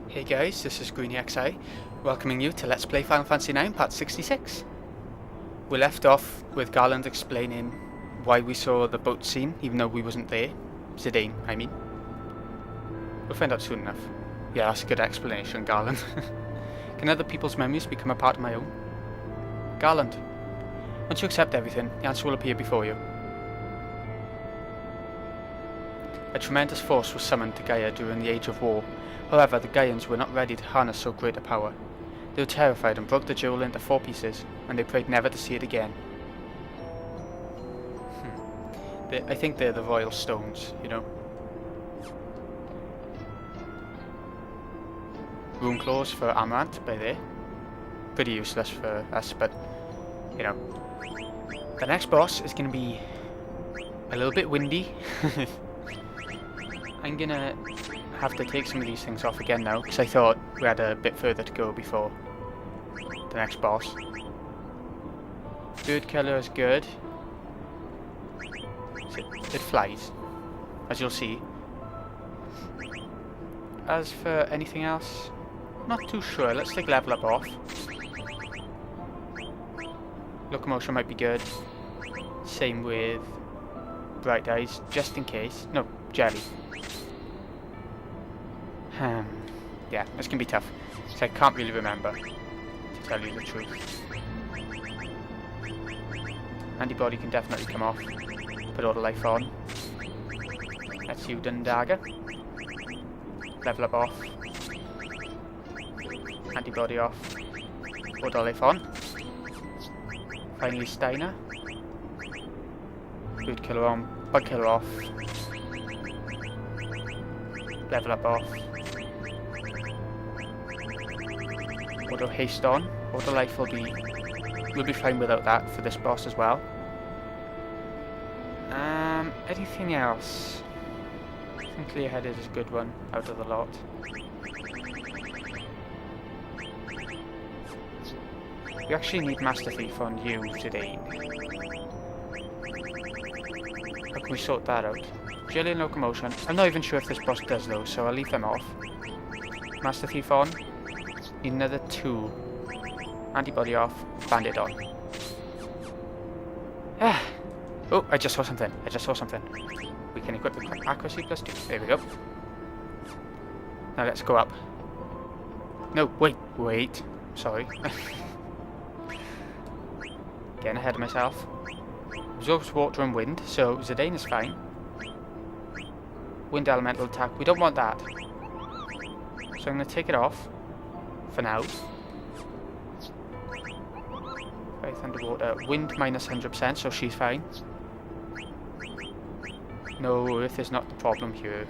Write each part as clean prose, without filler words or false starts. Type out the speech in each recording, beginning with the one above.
Hey guys, this is GreenyXI, welcoming you to Let's Play Final Fantasy 9 Part 66. We left off with Garland explaining why we saw the boat scene, even though we wasn't there. Zidane, I mean. We'll find out soon enough. Yeah, that's a good explanation, Garland. Can other people's memories become a part of my own? Garland, once you accept everything, the answer will appear before you. A tremendous force was summoned to Gaia during the Age of War. However, the Gaians were not ready to harness so great a power. They were terrified and broke the jewel into 4 pieces, and they prayed never to see it again. I think they're the royal stones, you know. Rune claws for Amaranth by there. Pretty useless for us, but, you know. The next boss is going to be a little bit windy. I'm going to have to take some of these things off again now, because I thought we had a bit further to go before the next boss. Bird killer is good. It flies, as you'll see. As for anything else, not too sure. Let's take level up off. Locomotion might be good. Same with bright eyes, just in case. No, jelly. Yeah, this can be tough, so I can't really remember, to tell you the truth. Antibody can definitely come off. Put all the life on. Let's use Dagger. Level up off. Antibody off. Put all life on. Finally Steiner. Bird killer on. Bug killer off. Level up off. Auto haste on. Auto life will be fine without that for this boss as well. Anything else? I think clear-headed is a good one out of the lot. You actually need Master Thief on you today. How can we sort that out? Jelly and Locomotion. I'm not even sure if this boss does those, so I'll leave them off. Master Thief on. Need another 2. Antibody off. Bandit on. Oh, I just saw something. We can equip the accuracy +2. There we go. Now let's go up. No, wait. Sorry. Getting ahead of myself. Absorbs water and wind, so Zidane is fine. Wind elemental attack. We don't want that. So I'm going to take it off. For now. Faith underwater. Wind minus 100%, so she's fine. No, Earth is not the problem here.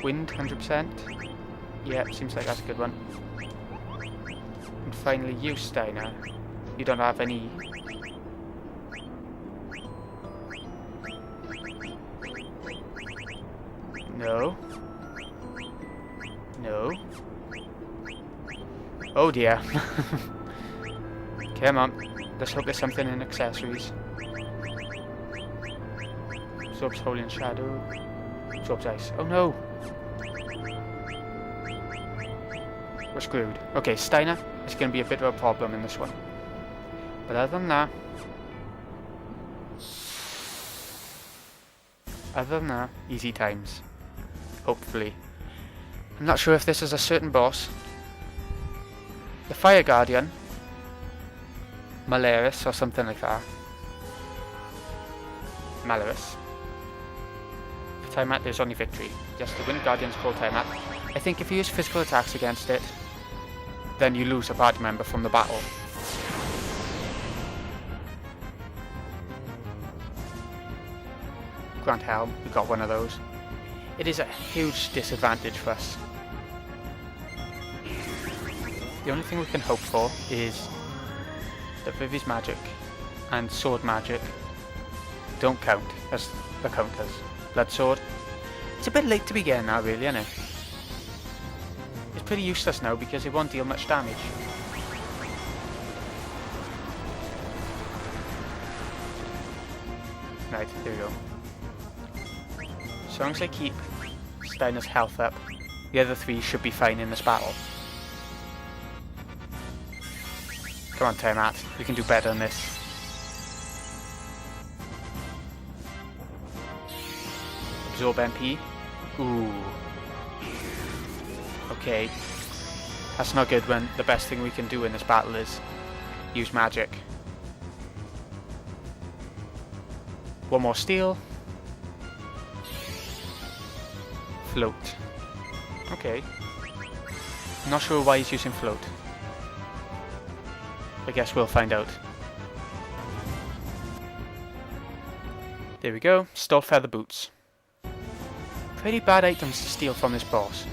Wind 100%. Yeah, seems like that's a good one. And finally, you, Steiner. You don't have any. No. Oh dear. Come on. Let's hope there's something in accessories. Absorbs Holy and Shadow. Absorbs Ice. Oh no! We're screwed. Okay, Steiner is going to be a bit of a problem in this one. But other than that, easy times. Hopefully. I'm not sure if this is a certain boss. The Fire Guardian. Malaris or something like that. Malaris. For Tiamat there's only victory. Just the Wind Guardian's called Tiamat. I think if you use physical attacks against it, then you lose a party member from the battle. Grant Helm, we got one of those. It is a huge disadvantage for us. The only thing we can hope for is that Vivi's magic and sword magic don't count as the counters. Blood sword. It's a bit late to be getting that really, isn't it? It's pretty useless now because it won't deal much damage. Right, there we go. As long as I keep Steiner's health up. The other three should be fine in this battle. Come on, Tiamat. We can do better than this. Absorb MP. Ooh. Okay. That's not good when the best thing we can do in this battle is use magic. One more steel. Float. Okay. Not sure why he's using float. I guess we'll find out. There we go. Stole feather boots. Pretty bad items to steal from this boss.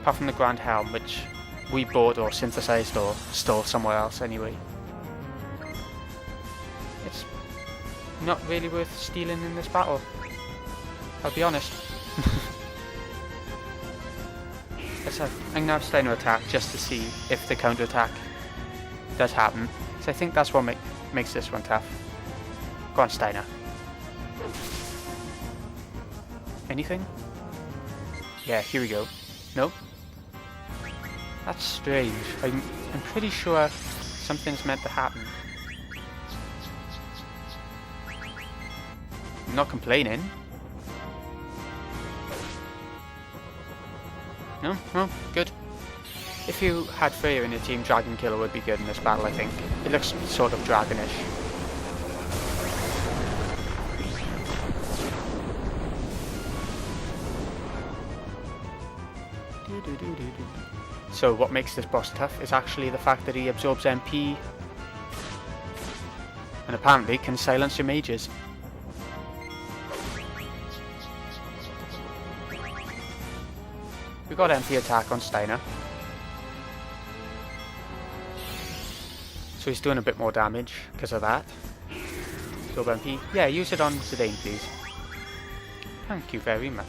Apart from the Grand Helm, which we bought or synthesized or stole somewhere else anyway. It's not really worth stealing in this battle. I'll be honest. I'm gonna have Steiner attack just to see if the counter attack does happen. So I think that's what makes this one tough. Go on, Steiner. Anything? Yeah, here we go. Nope. That's strange. I'm pretty sure something's meant to happen. I'm not complaining. No, good. If you had Freya in your team, Dragon Killer would be good in this battle, I think. It looks sort of dragonish. So what makes this boss tough is actually the fact that he absorbs MP and apparently can silence your mages. We got MP attack on Steiner. So he's doing a bit more damage because of that. Absorb MP. Yeah, use it on Zidane, please. Thank you very much.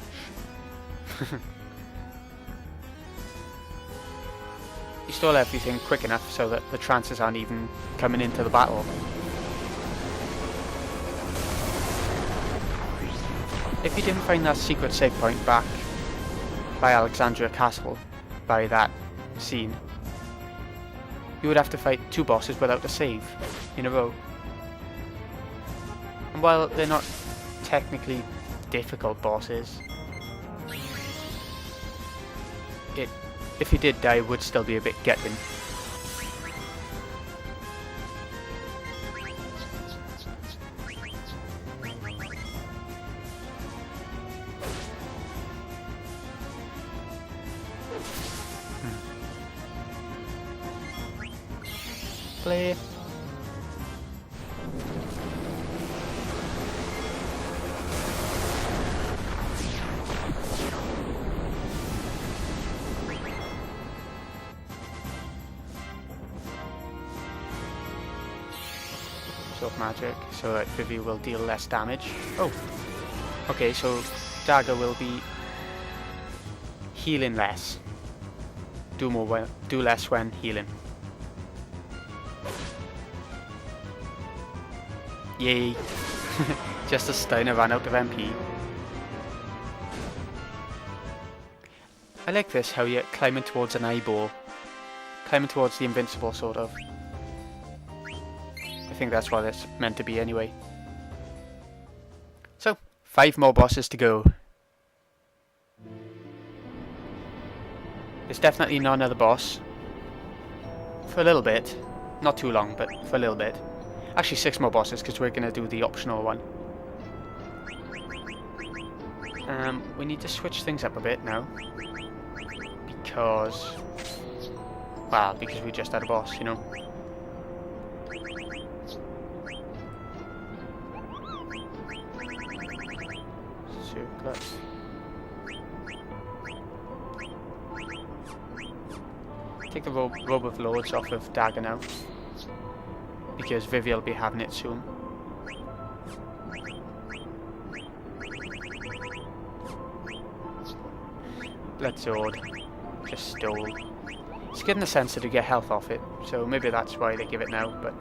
You stole everything quick enough so that the trances aren't even coming into the battle. If you didn't find that secret save point back by Alexandria Castle, by that scene, you would have to fight 2 bosses without a save in a row. And while they're not technically difficult bosses, if you did die, it would still be a bit gutting. Play. Magic, so that Vivi will deal less damage. Oh, okay, so Dagger will be healing less. Do less when healing. Yay! Just as Steiner ran out of MP. I like this, how you're climbing towards an eyeball. Climbing towards the invincible, sort of. I think that's what it's meant to be anyway. So, 5 more bosses to go. There's definitely not another boss. For a little bit. Not too long, but for a little bit. Actually 6 more bosses, because we're going to do the optional one. We need to switch things up a bit now. Because we just had a boss, you know. Take the Robe of Lords off of Dagger now, because Vivi will be having it soon. Blood Sword just stole. It's getting the sensor to get health off it, so maybe that's why they give it now, but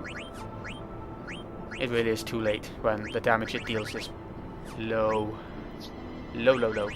it really is too late when the damage it deals is low. Low.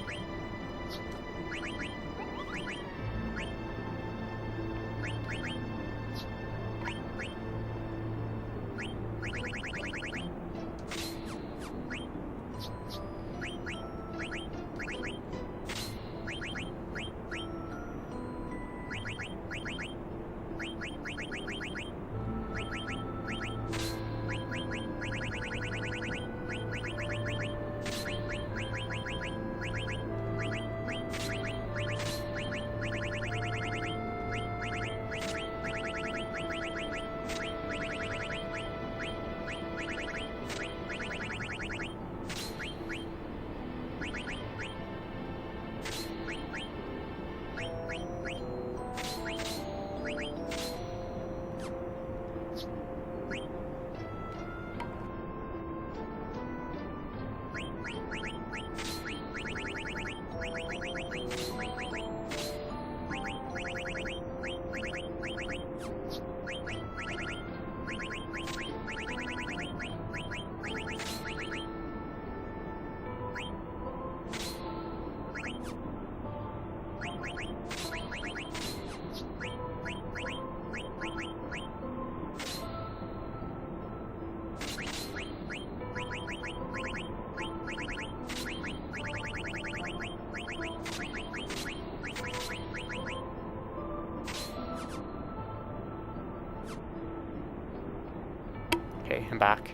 back.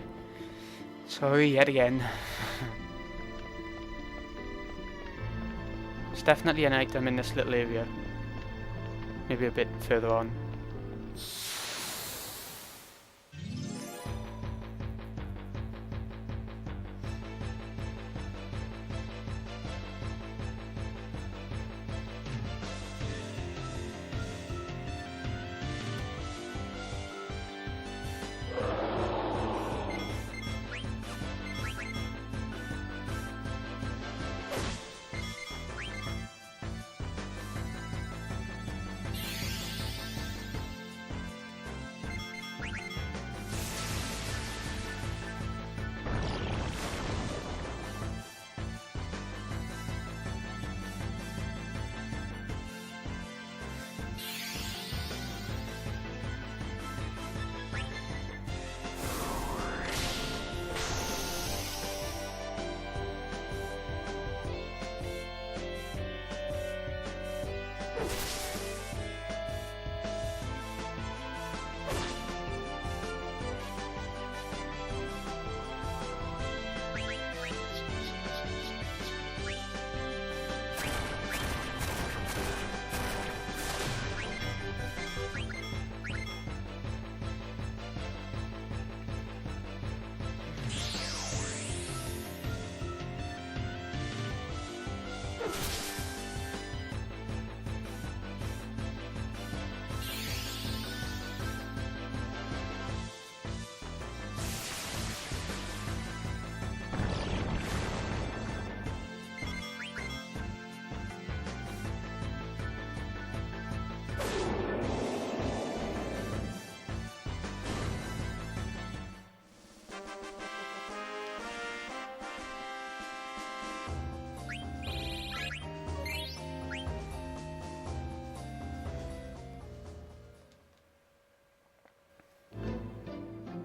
Sorry yet again. There's definitely an item in this little area. Maybe a bit further on.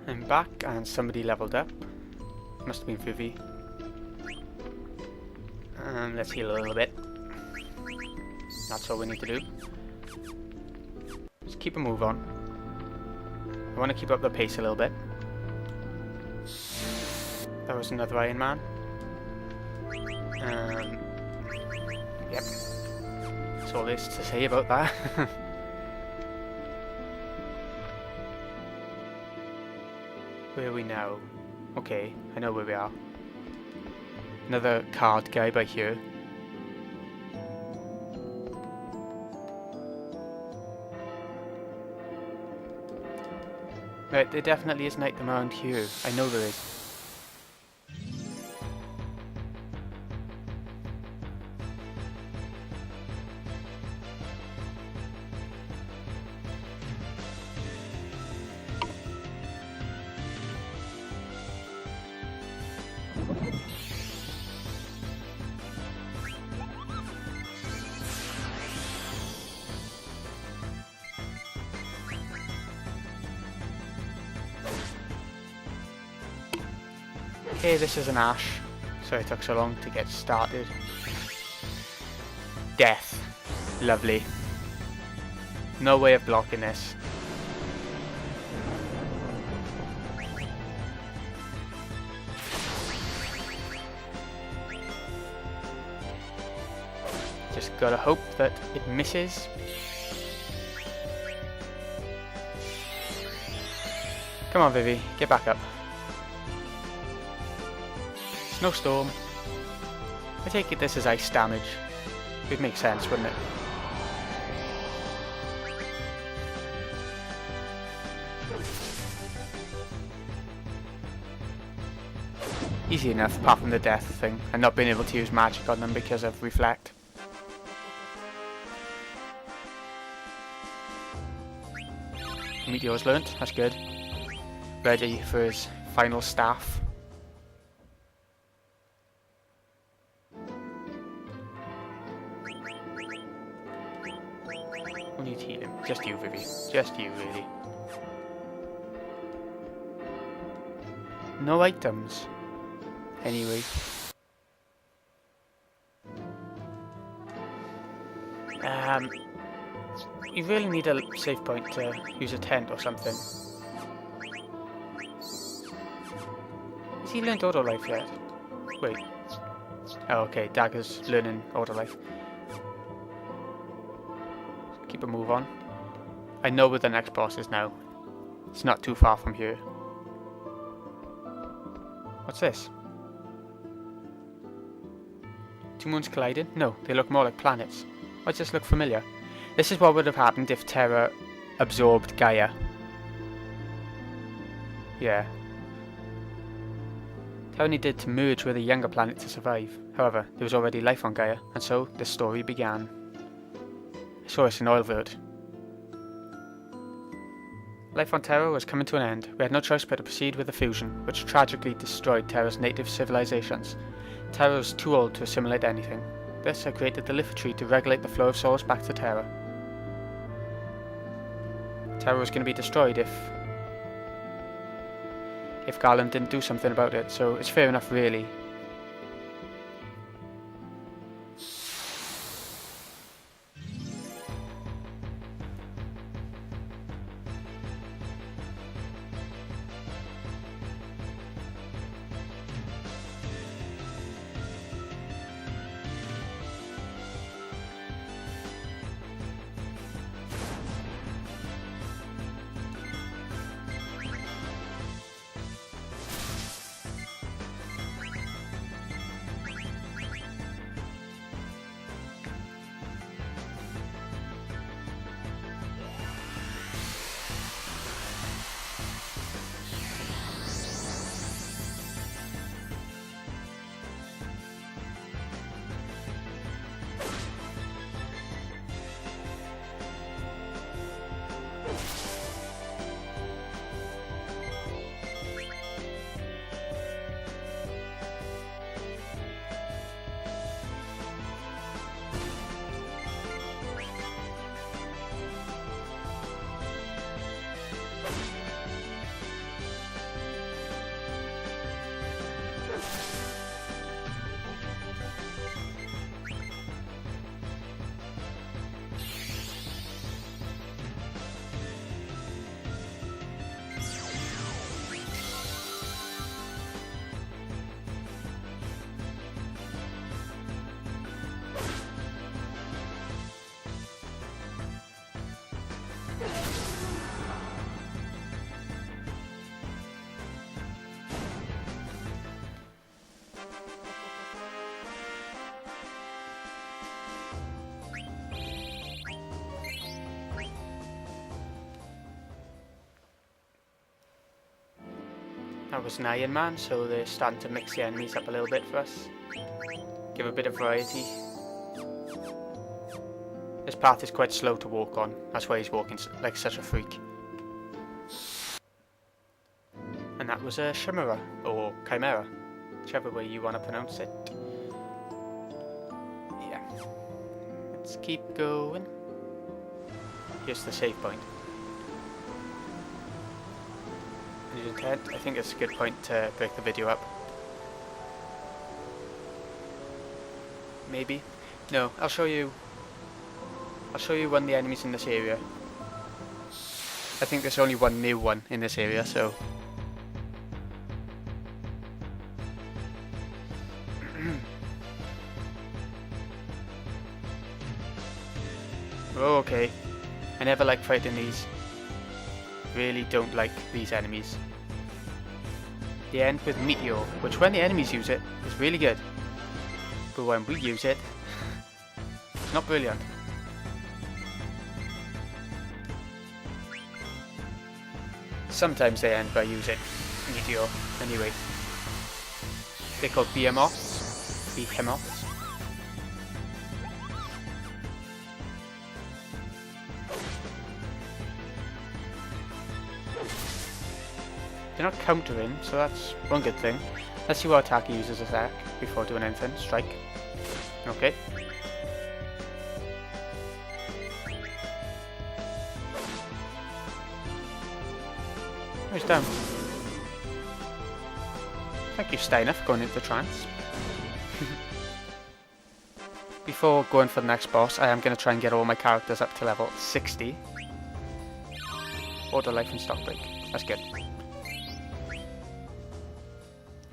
I'm back and somebody leveled up. Must have been Vivi. Let's heal a little bit. That's all we need to do. Just keep a move on. I want to keep up the pace a little bit. That was another Iron Man. Yep. That's all there is to say about that. Where are we now? Okay, I know where we are. Another card guy by here. Right, there definitely is an item around here. I know there is. Okay, this is an Ash. Sorry it took so long to get started. Death. Lovely. No way of blocking this. Just gotta hope that it misses. Come on, Vivi, get back up. Snowstorm. I take it this is ice damage. It would make sense, wouldn't it? Easy enough, apart from the death thing, and not being able to use magic on them because of Reflect. Meteor's learnt, that's good. Ready for his final staff. Who needs healing? Just you, Vivi. Just you, really. No items. Anyway. You really need a save point to use a tent or something. he learned auto life yet? Wait. Oh, okay, Dagger's learning auto life. Keep a move on. I know where the next boss is now. It's not too far from here. What's this? Two moons colliding? No, they look more like planets. Why does this look familiar? This is what would have happened if Terra absorbed Gaia. Yeah. Terra needed to merge with a younger planet to survive. However, there was already life on Gaia, and so the story began. I saw this in Oilvert. Life on Terra was coming to an end. We had no choice but to proceed with the fusion, which tragically destroyed Terra's native civilizations. Terra was too old to assimilate anything. Thus, I created the Lithotree to regulate the flow of souls back to Terra. Terra was going to be destroyed if Garland didn't do something about it, so it's fair enough, really. That was an Iron Man, so they're starting to mix the enemies up a little bit for us. Give a bit of variety. This path is quite slow to walk on, that's why he's walking like such a freak. And that was a Chimera, or Chimera, whichever way you want to pronounce it. Yeah. Let's keep going. Here's the save point. Intent. I think it's a good point to break the video up. Maybe. No, I'll show you one of the enemies in this area. I think there's only one new one in this area, so oh, okay. I never like fighting these. Really don't like these enemies. They end with Meteor, which when the enemies use it, is really good. But when we use it, it's not brilliant. Sometimes they end by using Meteor, anyway. They're called Behemoths. Behemoths. They're not countering, so that's one good thing. Let's see what attack he uses as attack before doing anything. Strike. Okay. He's down. Thank you, Steiner, for going into trance. Before going for the next boss, I am going to try and get all my characters up to level 60. Order life and stock break. That's good.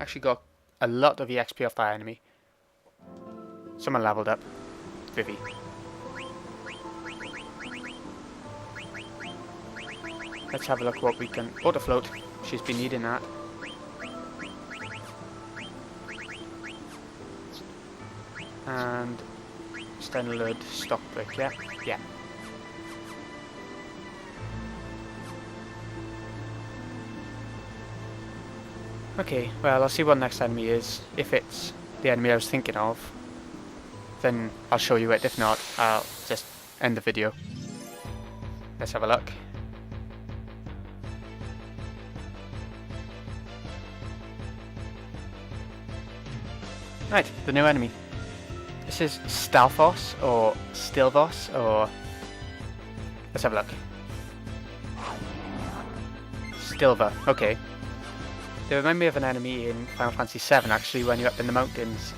actually got a lot of EXP off that enemy. Someone leveled up. Vivi. Let's have a look what we can... Auto float. She's been needing that. And... stun alert, stock break, yeah? Yeah. Okay, well, I'll see what the next enemy is. If it's the enemy I was thinking of, then I'll show you it. If not, I'll just end the video. Let's have a look. Right, the new enemy. This is Stalfos, or Stilvos, or... Let's have a look. Stilva, okay. They remind me of an enemy in Final Fantasy 7 actually, when you're up in the mountains.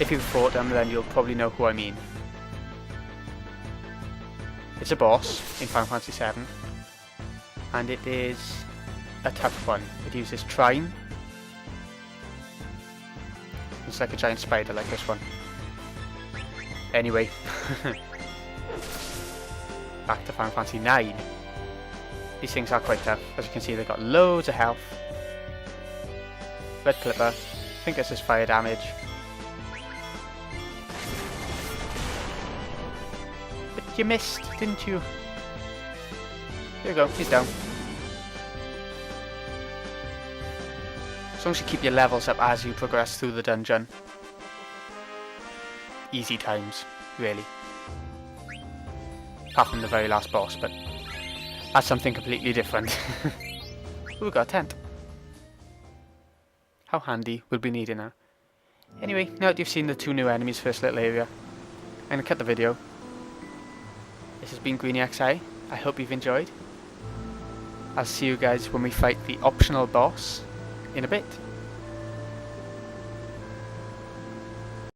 If you've fought them, then you'll probably know who I mean. It's a boss in Final Fantasy 7, and it is a tough one. It uses Trine. It's like a giant spider like this one. Anyway, back to Final Fantasy 9. These things are quite tough. As you can see, they've got loads of health. Red Clipper. I think this is fire damage. But you missed, didn't you? There you go, he's down. As long as you keep your levels up as you progress through the dungeon. Easy times, really. Apart from the very last boss, but that's something completely different. Ooh, we got a tent. How handy, we'll be needing that. Anyway, now that you've seen the two new enemies first little area, I'm going to cut the video. This has been GreenyXI. I hope you've enjoyed. I'll see you guys when we fight the optional boss in a bit.